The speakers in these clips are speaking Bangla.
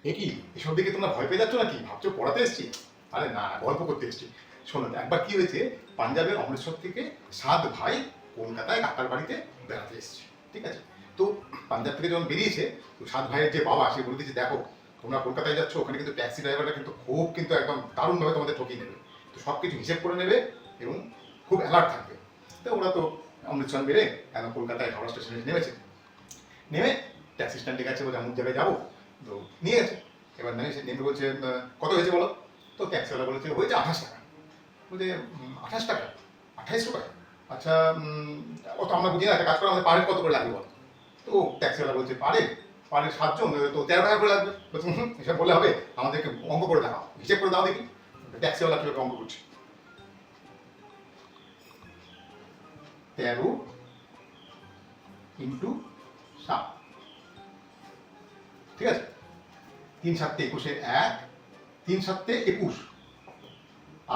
এ কি এসব দিকে তোমরা ভয় পেয়ে যাচ্ছ নাকি? ভাবছো পড়াতে এসছি? আরে না না, গল্প করতে এসছি। শোনো, একবার কি হয়েছে, পাঞ্জাবের অমৃতসর থেকে 7 ভাই কলকাতায় কাকার বাড়িতে বেড়াতে এসছে। ঠিক আছে? তো পাঞ্জাব থেকে যখন বেরিয়েছে, তো 7 ভাইয়ের যে বাবা সে বলে দিয়েছে, দেখো তোমরা কলকাতায় যাচ্ছ, ওখানে কিন্তু ট্যাক্সি ড্রাইভারটা কিন্তু খুব কিন্তু একদম দারুণভাবে তোমাদের ঠকিয়ে নেবে। তো সব কিছু হিসেব করে নেবে এবং খুব অ্যালার্ট থাকবে। তো ওরা তো অমৃতসর বেড়ে একদম কলকাতায় হাওড়া স্টেশনে নেমেছে। নেমে ট্যাক্সি স্ট্যান্ডে গেছে, বলে এমন জায়গায় যাবো। তো নিয়ে গেছে। এবার নেমে বলছে, কত হয়েছে বলো? তো ট্যাক্সিওয়ালা বলেছে, হয়েছে 28 টাকা। বলছে 28 টাকা? 28 টাকা? আচ্ছা, ও তো আমরা বুঝি না, একটা কাজ করে আমাদের পারের কত করে লাগবে বলো? তো ট্যাক্সিওয়ালা বলছে, পারের 7 জন, তো 13 টাকা করে লাগবে। বলছে এসব বললে হবে, আমাদেরকে অঙ্ক করে দেখাও, হিসেব করে দাও দেখি। ট্যাক্সিওয়ালা কিভাবে অঙ্ক করছে, 13 ইন্টু 7, ঠিক আছে? 3 7 21 1, 3 7 21,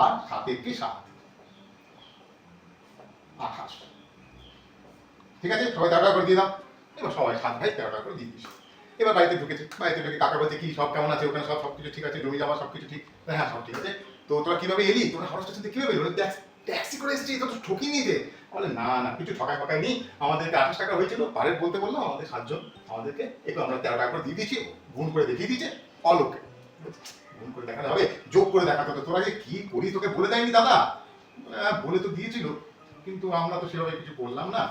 আর 7 1 7, 28। ঠিক আছে, সবাই 13 টাকা করে দিয়ে দাও। এবার সবাই 7 ভাই 13 টাকা করে দিয়ে দিয়েছে। এবার বাড়িতে ঢুকেছে, বাড়িতে ঢুকে কাকা বলছে, কি সব কেমন আছে ওখানে? সব কিছু ঠিক আছে, জমি জমা সব কিছু ঠিক? হ্যাঁ সব ঠিক আছে। তো তোরা কিভাবে এলি? তোরা হাওড়া স্টেশন থেকে কিভাবে এলি? ট্যাক্সি করে এসেছিস, তো ঠকিয়ে নিয়ে যে। বলে না না, কিছু ঠকায় ফকায় নি, আমাদেরকে 28 টাকা হয়েছিল, পারের বলতে বললাম, আমাদের 7 জন, আমাদেরকে একটু আমরা 13 টাকা করে দিয়ে দিয়েছি, গুণ করে দেখিয়ে দিয়েছে অলোকে। গুণ করে দেখাতে হবে, যোগ করে দেখাতে হবে। তোরা যে কি করিস তোকে বলে দেয়নি দাদা? বলে তো দিয়েছিল, কিন্তু আমরা তো সেভাবে কিছু করলাম না।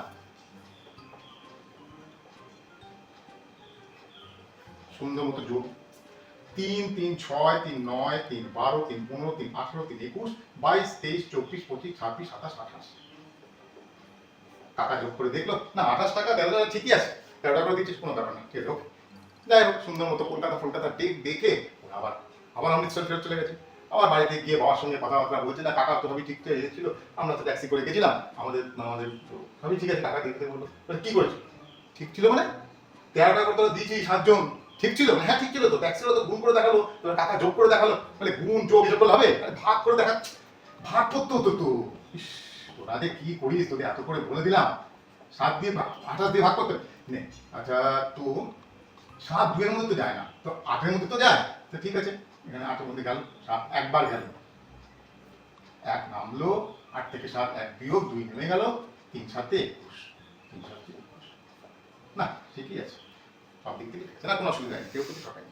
সুন্দর মতো যোগ, 3 3 6 3 9 3 12 3 15 3 18 3 21 22 23 24 25 26 27 28। টাকা যোগ করে দেখলো, না 28 টাকা 13 টাকা ঠিকই আছে, 13 টাকা করে দিচ্ছিস, কোনো ব্যাপার না, ঠিক আছে ওকে। যাই হোক, সুন্দর মতো কলকাতা দেখে আবার আবার অমৃতসর ফেরত চলে গেছে। আবার বাড়িতে গিয়ে বাবার সঙ্গে কথাবার্তা বলছে, না কাকা তো সবই ঠিক ছিল, আমরা তো ট্যাক্সি করে গেছিলাম, আমাদের আমাদের সবই ঠিক আছে, টাকা দিতে বললো। কি করেছো? ঠিক ছিল মানে? 13 টাকা করে তোরা দিয়েছি 7 জন, ঠিক ছিল? হ্যাঁ ঠিক ছিল তো, ট্যাক্সিটা তো গুণ করে দেখালো, তোর টাকা যোগ করে দেখালো, বলে গুণ যোগ এসব করলে হবে? ভাগ করে দেখা, ভাগ করতে হতো তো। ইস, তোরা যে কি করিস, তোদের এত করে বলে দিলাম, 7 দিয়ে 28 দিয়ে ভাগ করতে নে। আচ্ছা, তো 7 2 এর মধ্যে তো যায় না, তো 8 এর মধ্যে তো যায়। তো ঠিক আছে, এখানে 8 এর মধ্যে গেল, 7 একবার গেল, 1 নামলো, 8 থেকে 7 1 বিয়োগ 2 নেমে গেল, 3 7 21, 3 7 21। না ঠিকই আছে, সব দিক থেকে ঠিক আছে, না কোনো অসুবিধা নেই, কেউ কিছু ঠকায়নি।